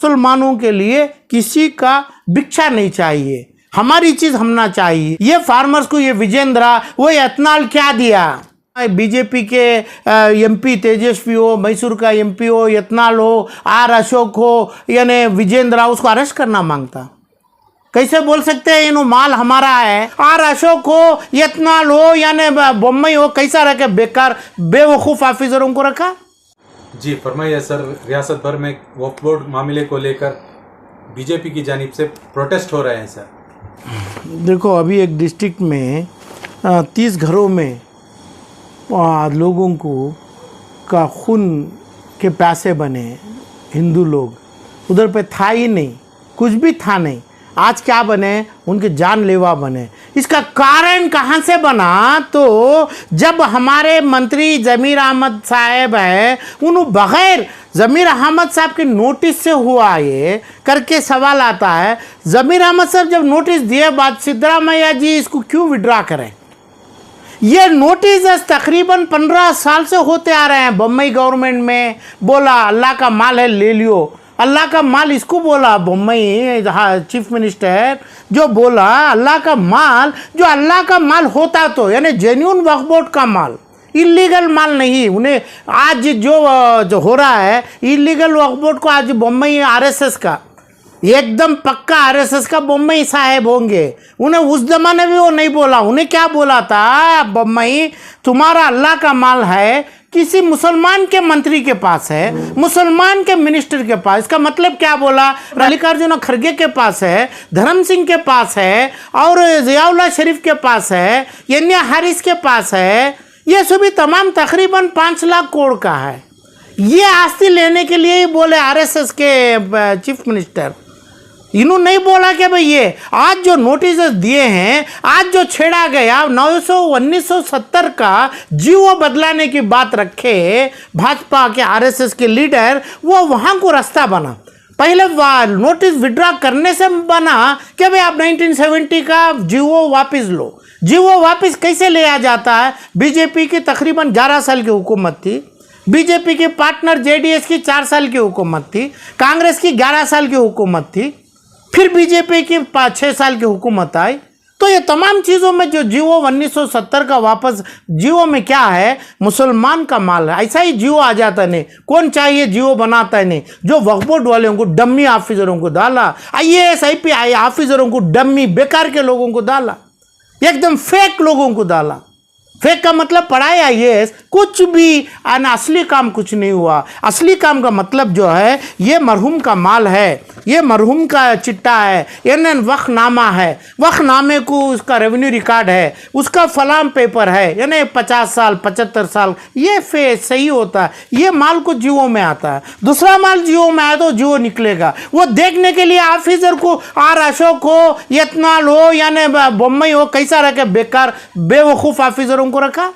मुसलमानों के लिए किसी का भिक्षा नहीं चाहिए, हमारी चीज हमना चाहिए। ये फार्मर्स को ये विजेंद्रा वो एथनॉल क्या दिया? बीजेपी के एमपी तेजस्वी हो, मैसूर का एमपी हो, एथनॉल हो, आर अशोक हो, यानी विजेंद्रा, उसको अरेस्ट करना मांगता। कैसे बोल सकते हैं इन्हों माल हमारा है? आर अशोक हो, एथनॉल हो, यानी बम्बई हो, कैसा रखे? बेकार बेवकूफ ऑफिसरों को रखा। जी फरमाइए सर। रियासत भर में वक्फ बोर्ड मामले को लेकर बीजेपी की जानिब से प्रोटेस्ट हो रहे हैं सर। देखो, अभी एक डिस्ट्रिक्ट में 30 घरों में लोगों को का खून के प्यासे बने, हिंदू लोग, उधर पे था ही नहीं, कुछ भी था नहीं। आज क्या बने? उनके जानलेवा बने। इसका कारण कहाँ से बना? तो जब हमारे मंत्री ज़मीर अहमद साहब है, उन्होंने बगैर ज़मीर अहमद साहब के नोटिस से हुआ ये करके सवाल आता है। ज़मीर अहमद साहब जब नोटिस दिए बाद, सिद्धरामैया जी इसको क्यों विड्रा करें? ये नोटिस तकरीबन 15 साल से होते आ रहे हैं। बम्बई गवर्नमेंट में बोला अल्लाह का माल है, ले लियो। अल्लाह का माल इसको बोला बम्बई चीफ मिनिस्टर, जो बोला अल्लाह का माल, जो अल्लाह का माल होता तो यानी जेन्युइन वक्फ बोर्ड का माल, इलीगल माल नहीं। उन्हें आज जो हो रहा है इलीगल वक्फ बोर्ड को, आज बम्बई आरएसएस का एकदम पक्का आरएसएस का बम्बई साहेब होंगे। उन्हें उस जमाने में वो नहीं बोला। उन्हें क्या बोला था? बम्बई तुम्हारा अल्लाह का माल है, किसी मुसलमान के मंत्री के पास है, मुसलमान के मिनिस्टर के पास। इसका मतलब क्या बोला? मल्लिकार्जुन खड़गे के पास है, धर्म सिंह के पास है, और जियाउल्लाह शरीफ के पास है, यन्या हारिस के पास है। ये सभी तमाम तकरीबन 5 लाख करोड़ का है। ये आस्ती लेने के लिए ही बोले आरएसएस के चीफ मिनिस्टर। इन्होंने नहीं बोला कि भाई ये आज जो नोटिस दिए हैं, आज जो छेड़ा गया 1970 का जीवो बदलाने की बात रखे भाजपा के आरएसएस के लीडर, वो वहाँ को रास्ता बना। पहले नोटिस विड्रॉ करने से बना कि भाई आप 1970 का जीवो वापस लो। जीवो वापस कैसे लिया जाता है? बीजेपी की तकरीबन 11 साल की हुकूमत थी, बीजेपी की पार्टनर जेडीएस की 4 साल की हुकूमत थी, कांग्रेस की 11 साल की हुकूमत थी, फिर बीजेपी की 6 साल की हुकूमत आई। तो ये तमाम चीज़ों में जो जीवो 1970 का वापस, जीवो में क्या है? मुसलमान का माल है। ऐसा ही जीवो आ जाता नहीं, कौन चाहिए जीवो बनाता है नहीं। जो वक्फ बोर्ड वालों को, डम्मी ऑफिसरों को डाला, आईएएस आईपीएस ऑफिसरों को, डम्मी बेकार के लोगों को डाला, एकदम फेक लोगों को डाला। फेक का मतलब पढ़ाई आईएएस, कुछ भी असली काम कुछ नहीं हुआ। असली काम का मतलब जो है, ये मरहूम का माल है, ये मरहूम का चिट्टा है, यानी वक्फनामा है, वक्फनामे को उसका रेवेन्यू रिकॉर्ड है, उसका फलाम पेपर है, यानी 50 साल 75 साल, ये सही होता है। ये माल को जीवो में आता है। दूसरा माल जीवो में आया तो जीवो निकलेगा। वो देखने के लिए ऑफिसर को आर अशोक हो, एथनॉल हो, यानी बम्बई हो, कैसा रखे? बेकार बेवकूफ़ ऑफिसरों को रखा।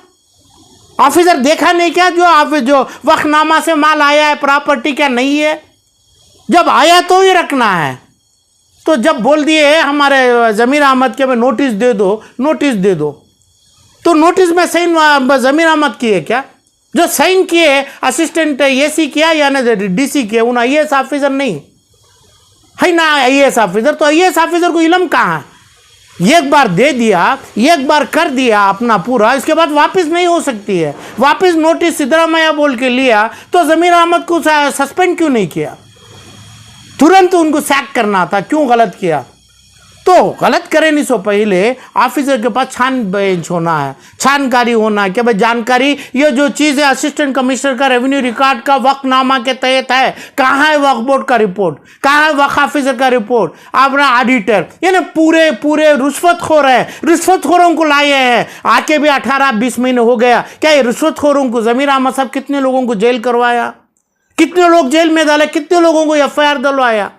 ऑफिसर देखा नहीं क्या जो वक्फनामा से माल आया है, प्रॉपर्टी क्या नहीं है? जब आया तो ही रखना है। तो जब बोल दिए हमारे ज़मीर अहमद के में नोटिस दे दो, नोटिस दे दो, तो नोटिस में साइन ज़मीर अहमद किए क्या? जो साइन किए असिस्टेंट एसी किया या ना डीसी किया, उन आईएएस ऑफिसर नहीं है ना। आईएएस ऑफिसर तो आईएएस ऑफिसर को इल्म कहाँ है? एक बार दे दिया, एक बार कर दिया अपना पूरा, इसके बाद वापस नहीं हो सकती है। वापस नोटिस सिद्धरामैया बोल के लिया तो ज़मीर अहमद को सस्पेंड क्यों नहीं किया? तुरंत उनको सैक करना था, क्यों गलत किया? तो गलत करे नहीं सो पहले ऑफिसर के पास छानबीन होना है, छानकारी होना है कि भाई जानकारी, ये जो चीज़ है असिस्टेंट कमिश्नर का रेवेन्यू रिकॉर्ड का वक्फनामा के तहत है, कहाँ है वक्फ बोर्ड का रिपोर्ट, कहाँ है वक्फ ऑफिसर का रिपोर्ट, अपना ऑडिटर, ये ना पूरे रिश्वतखोर है, रिश्वतखोरों को लाए हैं। आके भी 18-20 महीने हो गया। क्या ये रिश्वतखोरों को ज़मीर अहमद साहब कितने लोगों को जेल करवाया, कितने लोग जेल में डाले, कितने लोगों को एफआईआर डलवाया?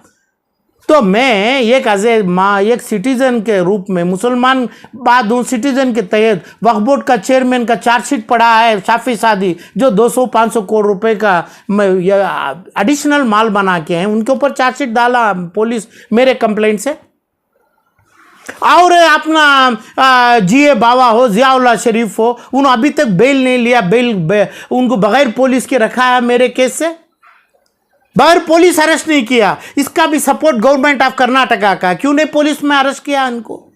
तो मैं एक सिटीजन के रूप में, मुसलमान बाद हूँ, सिटीजन के तहत वक्फ बोर्ड का चेयरमैन का चार्जशीट पड़ा है शाफी सादी, जो 200-500 करोड़ रुपए का एडिशनल माल बना के हैं, उनके ऊपर चार्जशीट डाला पुलिस मेरे कंप्लेंट से। और अपना जीए बावा हो, जियाउल्लाह शरीफ हो, उन्होंने अभी तक बेल नहीं लिया, उनको बगैर पुलिस के रखा है मेरे केस से। बगैर पुलिस अरेस्ट नहीं किया। इसका भी सपोर्ट गवर्नमेंट ऑफ कर्नाटका का, क्यों नहीं पुलिस में अरेस्ट किया इनको?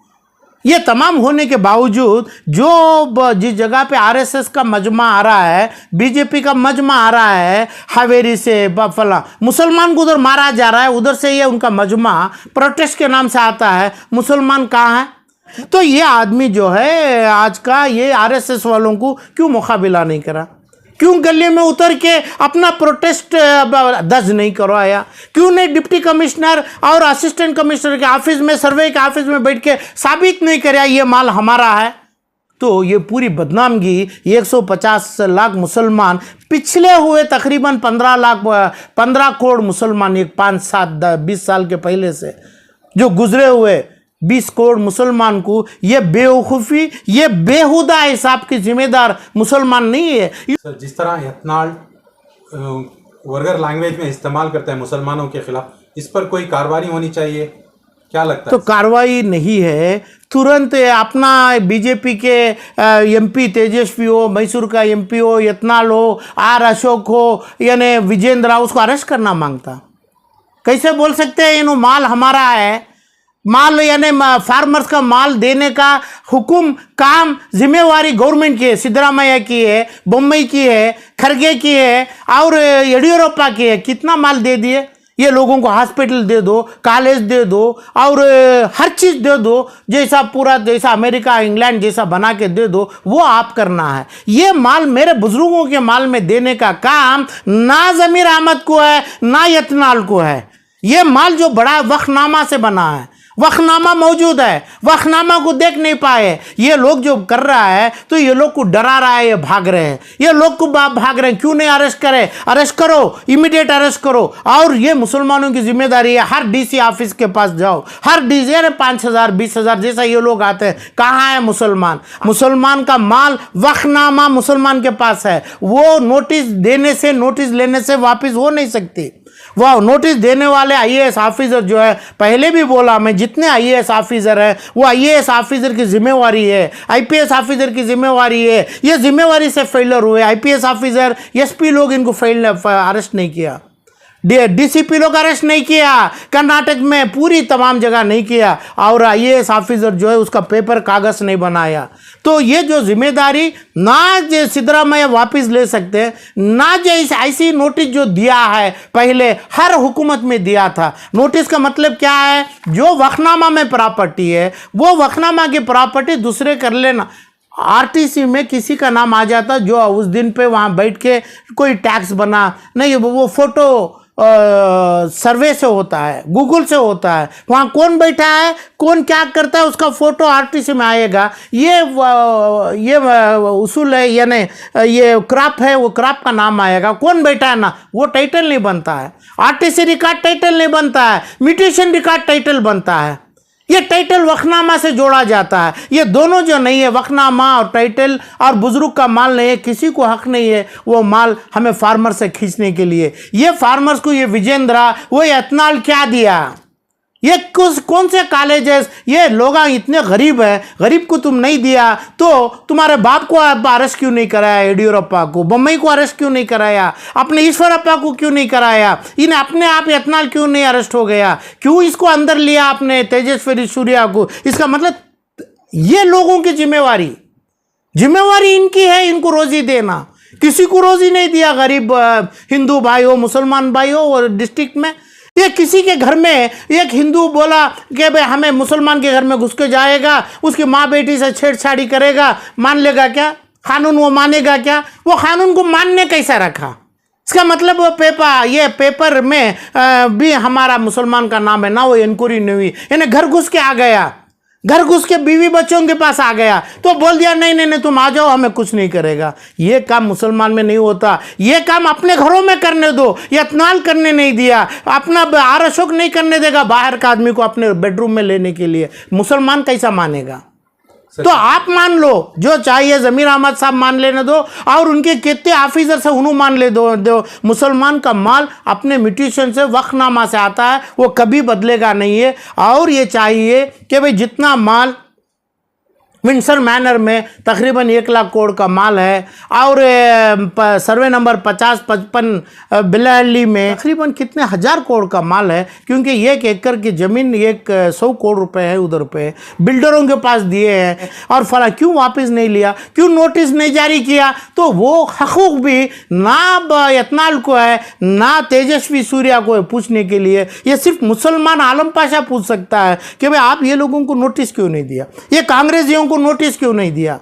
ये तमाम होने के बावजूद जो जिस जगह पे आरएसएस का मजमा आ रहा है, बीजेपी का मजमा आ रहा है, हावेरी से फला मुसलमान को उधर मारा जा रहा है, उधर से ये उनका मजमा प्रोटेस्ट के नाम से आता है, मुसलमान कहाँ है? तो ये आदमी जो है आज का, ये आरएसएस वालों को क्यों मुकाबला नहीं करा? क्यों गली में उतर के अपना प्रोटेस्ट दर्ज नहीं करवाया? क्यों नहीं डिप्टी कमिश्नर और असिस्टेंट कमिश्नर के ऑफिस में, सर्वे के ऑफिस में बैठ के साबित नहीं कराया ये माल हमारा है? तो ये पूरी बदनामगी 150 लाख मुसलमान, पिछले हुए तकरीबन 15 करोड़ मुसलमान, एक 5-7-20 साल के पहले से जो गुजरे हुए 20 करोड़ मुसलमान को ये बेवकूफ़ी, ये बेहुदा हिसाब की जिम्मेदार मुसलमान नहीं है। सर, जिस तरह एथनॉल वर्गर लैंग्वेज में इस्तेमाल करते हैं मुसलमानों के खिलाफ, इस पर कोई कार्रवाई होनी चाहिए, क्या लगता तो है? कार्रवाई नहीं है, तुरंत अपना बीजेपी के एमपी तेजस्वी हो, मैसूर का एमपी हो, एथनॉल हो, आर अशोक हो, यानी विजेंद्र, उसको अरेस्ट करना मांगता। कैसे बोल सकते हैं इन्हों माल हमारा है? माल यानी फार्मर्स का माल देने का हुक्म, काम, जिम्मेवारी गवर्नमेंट की है, सिद्धरामैया की है, बम्बई की है, खरगे की है और येडियुरप्पा की है। कितना माल दे दिए? ये लोगों को हॉस्पिटल दे दो, कॉलेज दे दो और हर चीज़ दे दो, जैसा पूरा जैसा अमेरिका इंग्लैंड जैसा बना के दे दो, वो आप करना है। ये माल मेरे बुजुर्गों के माल में देने का काम ना ज़मीर अहमद को है ना एथनॉल को है। ये माल जो बड़ा वक्फनामा से बना है, वक्फनामा मौजूद है, वक्फनामा को देख नहीं पाए। ये लोग जो कर रहा है तो ये लोग को डरा रहा है, ये भाग रहे हैं, ये लोग को भाग रहे हैं। क्यों नहीं अरेस्ट करे? अरेस्ट करो, इमीडिएट अरेस्ट करो। और ये मुसलमानों की जिम्मेदारी है, हर डीसी ऑफिस के पास जाओ, हर डीसी ने 5,000 20,000 जैसा ये लोग आते हैं, कहाँ है मुसलमान? मुसलमान का माल, वक्फनामा मुसलमान के पास है, वो नोटिस देने से, नोटिस लेने से वापस हो नहीं सकती। वह नोटिस देने वाले आईएएस ऑफिसर जो है, पहले भी बोला मैं, जितने आईएएस ऑफिसर हैं वो आईएएस ऑफिसर की जिम्मेवारी है, आईपीएस ऑफिसर की जिम्मेवारी है। ये जिम्मेवारी से फेलर हुए आईपीएस ऑफिसर, एसपी लोग इनको अरेस्ट नहीं किया, डीसीपी लोग अरेस्ट नहीं किया, कर्नाटक में पूरी तमाम जगह नहीं किया, और आईएएस ऑफिसर जो है उसका पेपर कागज नहीं बनाया। तो ये जो जिम्मेदारी ना जो सिद्धरामैया वापस ले सकते हैं, ना जो ऐसी नोटिस जो दिया है पहले हर हुकूमत में दिया था। नोटिस का मतलब क्या है? जो वक्फनामा में प्रॉपर्टी है वो वक्फनामा की प्रॉपर्टी दूसरे कर लेना। आरटीसी में किसी का नाम आ जाता जो उस दिन पे वहाँ बैठ के कोई टैक्स बना नहीं, वो फोटो सर्वे से होता है, गूगल से होता है, वहाँ कौन बैठा है, कौन क्या करता है, उसका फोटो आरटीसी में आएगा। ये उसूल है, यानी ये क्रॉप है, वो क्रॉप का नाम आएगा, कौन बैठा है ना, वो टाइटल नहीं बनता है। आरटीसी रिकॉर्ड टाइटल नहीं बनता है, म्यूटेशन रिकॉर्ड टाइटल बनता है। ये टाइटल वक्फनामा से जोड़ा जाता है। ये दोनों जो नहीं है, वक्फनामा और टाइटल, और बुजुर्ग का माल नहीं है, किसी को हक नहीं है वो माल हमें फार्मर से खींचने के लिए। ये फार्मर्स को ये विजेंद्रा, वो एथनॉल क्या दिया? ये कौन से कॉलेजेस? ये लोग इतने गरीब हैं, गरीब को तुम नहीं दिया तो तुम्हारे बाप को अरेस्ट क्यों नहीं कराया? येडियुरप्पा को, बम्बई को अरेस्ट क्यों नहीं कराया? अपने ईश्वरप्पा को क्यों नहीं कराया? इन्हें अपने आप एथनॉल क्यों नहीं अरेस्ट हो गया? क्यों इसको अंदर लिया आपने, तेजस्वी सूर्या को? इसका मतलब ये लोगों की जिम्मेवारी इनकी है, इनको रोजी देना। किसी को रोजी नहीं दिया, गरीब हिंदू भाई हो, मुसलमान भाई हो, और डिस्ट्रिक्ट में ये किसी के घर में एक हिंदू बोला कि भाई हमें मुसलमान के घर में घुस के जाएगा, उसकी माँ बेटी से छेड़छाड़ी करेगा, मान लेगा क्या कानून? वो मानेगा क्या? वो कानून को मानने कैसा रखा? इसका मतलब वो पेपर में भी हमारा मुसलमान का नाम है ना, वो इंक्वायरी नहीं हुई, यानी घर घुस के आ गया, घर घुस के बीवी बच्चों के पास आ गया तो बोल दिया नहीं तुम आ जाओ, हमें कुछ नहीं करेगा। ये काम मुसलमान में नहीं होता। ये काम अपने घरों में करने दो, एथनॉल करने नहीं दिया, अपना आर अशोक नहीं करने देगा बाहर का आदमी को अपने बेडरूम में लेने के लिए। मुसलमान कैसा मानेगा? तो आप मान लो, जो चाहिए ज़मीर अहमद साहब मान लेने दो, और उनके कितने ऑफिसर से उन्होंने मान ले दो। मुसलमान का माल अपने म्यूटेशन से, वक्फनामा से आता है, वो कभी बदलेगा नहीं है। और ये चाहिए कि भाई जितना माल विंडसर मैनर में तकरीबन 1 लाख करोड़ का माल है और सर्वे नंबर 50-55 बिल्लाहल्ली में तकरीबन कितने हजार करोड़ का माल है, क्योंकि 1 एकड़ की ज़मीन 100 करोड़ रुपए है उधर पे बिल्डरों के पास दिए हैं। और फला क्यों वापस नहीं लिया, क्यों नोटिस नहीं जारी किया? तो वो हकूक भी ना यतनाल को है ना तेजस्वी सूर्या को है पूछने के लिए। ये सिर्फ मुसलमान आलम पाशा पूछ सकता है कि भाई आप ये लोगों को नोटिस क्यों नहीं दिया, ये कांग्रेसियों को नोटिस क्यों नहीं दिया,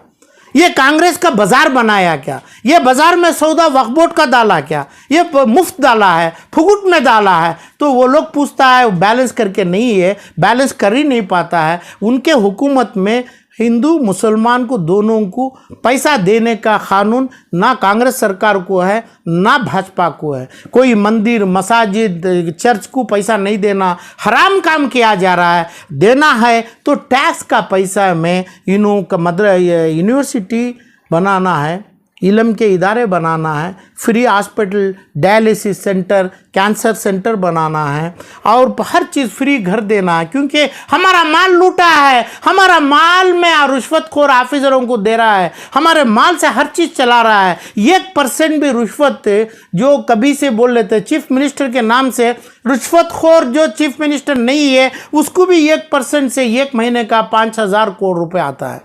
ये कांग्रेस का बाजार बनाया क्या, ये बाजार में सौदा वक्फ बोर्ड का डाला क्या, ये मुफ्त डाला है, फुकुट में डाला है? तो वो लोग पूछता है, बैलेंस करके नहीं है, बैलेंस कर ही नहीं पाता है। उनके हुकूमत में हिंदू मुसलमान को दोनों को पैसा देने का कानून ना कांग्रेस सरकार को है ना भाजपा को है। कोई मंदिर मसाजिद चर्च को पैसा नहीं देना हराम काम किया जा रहा है। देना है तो टैक्स का पैसा में यूनिवर्सिटी बनाना है, इल्म के इदारे बनाना है, free hospital, dialysis centre, cancer centre बनाना है और हर चीज़ फ्री घर देना है, क्योंकि हमारा माल लूटा है, हमारा माल में रिश्वतखोर ऑफिसरों को दे रहा है, हमारे माल से हर चीज़ चला रहा है। 1% भी रिश्वत जो कभी से बोल लेते चीफ मिनिस्टर के नाम से, रिश्वतखोर जो चीफ मिनिस्टर नहीं है उसको भी 1% से 1 महीने का 5,000 करोड़ रुपए आता है।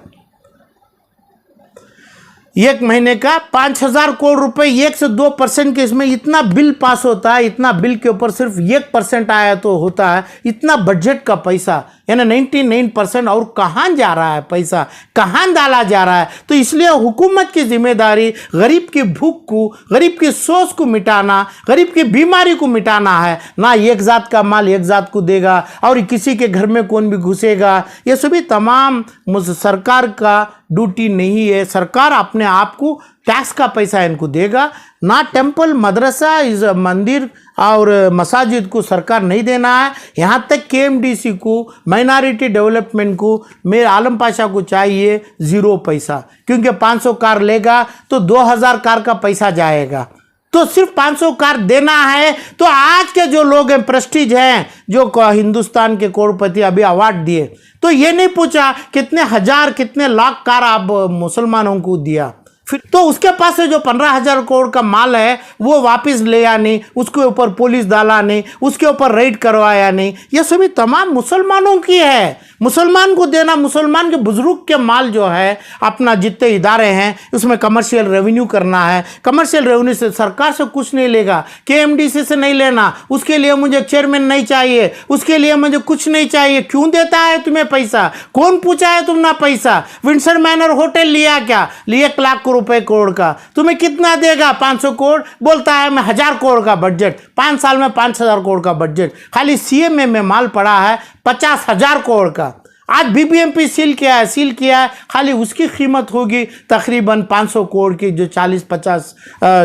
1 महीने का 5,000 करोड़ रुपए, 1 से 2% के इसमें इतना बिल पास होता है, इतना बिल के ऊपर सिर्फ 1% आया तो होता है, इतना बजट का पैसा यानी 99% और कहाँ जा रहा है पैसा, कहाँ डाला जा रहा है? तो इसलिए हुकूमत की जिम्मेदारी गरीब की भूख को, गरीब की सोच को मिटाना, गरीब की बीमारी को मिटाना है। ना एक जात का माल एक जात को देगा और किसी के घर में कौन भी घुसेगा, ये सभी तमाम सरकार का ड्यूटी नहीं है। सरकार अपने आप को टैक्स का पैसा इनको देगा, ना टेम्पल मदरसा इस मंदिर और मसाजिद को सरकार नहीं देना है। यहाँ तक KMDC को, माइनॉरिटी डेवलपमेंट को, मेरे आलम पाशा को चाहिए 0 पैसा, क्योंकि 500 कार लेगा तो 2,000 कार का पैसा जाएगा। तो सिर्फ 500 कार देना है। तो आज के जो लोग हैं, प्रेस्टीज हैं, जो हिंदुस्तान के करोड़पति अभी अवार्ड दिए, तो ये नहीं पूछा कितने हजार कितने लाख कार आप मुसलमानों को दिया, फिर तो उसके पास से जो 15,000 करोड़ का माल है वो वापस ले या नहीं, उसके ऊपर पुलिस डाला नहीं, उसके ऊपर रेड करवाया नहीं। ये सभी तमाम मुसलमानों की है, मुसलमान को देना। मुसलमान के बुजुर्ग के माल जो है, अपना जितने इदारे हैं उसमें कमर्शियल रेवेन्यू करना है। कमर्शियल रेवेन्यू से सरकार से कुछ नहीं लेगा, KMDC से नहीं लेना, उसके लिए मुझे चेयरमैन नहीं चाहिए, उसके लिए मुझे कुछ नहीं चाहिए। क्यों देता है तुम्हें पैसा? कौन पूछा है तुमने पैसा? विंडसर मैनर होटल लिया क्या? 1 लाख रुपए करोड़ का, तुम्हें कितना देगा? 500 करोड़ बोलता है मैं 1,000 करोड़ का बजट, 5 साल में 5,000 करोड़ का बजट। खाली CMA में माल पड़ा है 50,000 करोड़ का। आज BBMP सील किया है, खाली उसकी कीमत होगी तकरीबन 500 करोड़ की, जो 40-50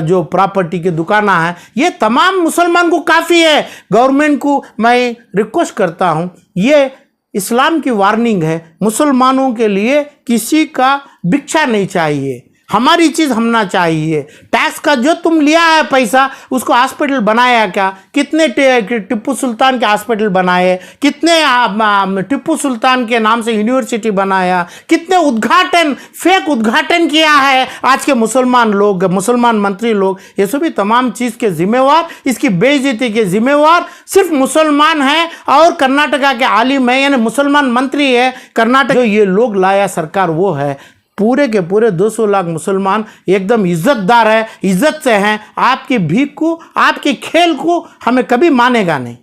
जो प्रॉपर्टी की दुकाना है। ये तमाम मुसलमान को काफ़ी है। गवर्नमेंट को मैं रिक्वेस्ट करता हूँ, ये इस्लाम की वार्निंग है, मुसलमानों के लिए किसी का भिक्षा नहीं चाहिए, हमारी चीज़ हमना चाहिए। टैक्स का जो तुम लिया है पैसा, उसको हॉस्पिटल बनाया क्या? कितने टिप्पू सुल्तान के हॉस्पिटल बनाए, कितने टिप्पू सुल्तान के नाम से यूनिवर्सिटी बनाया, कितने उद्घाटन, फेक उद्घाटन किया है आज के मुसलमान लोग, मुसलमान मंत्री लोग। ये सभी तमाम चीज़ के जिम्मेवार, इसकी बेइज्जती के जिम्मेवार सिर्फ मुसलमान हैं और कर्नाटका के आलिम है, यानी मुसलमान मंत्री है कर्नाटक। जो ये लोग लाया सरकार वो है। पूरे के पूरे 200 लाख मुसलमान एकदम इज्जतदार है, इज्जत से हैं। आपकी भीख को, आपके खेल को हमें कभी मानेगा नहीं।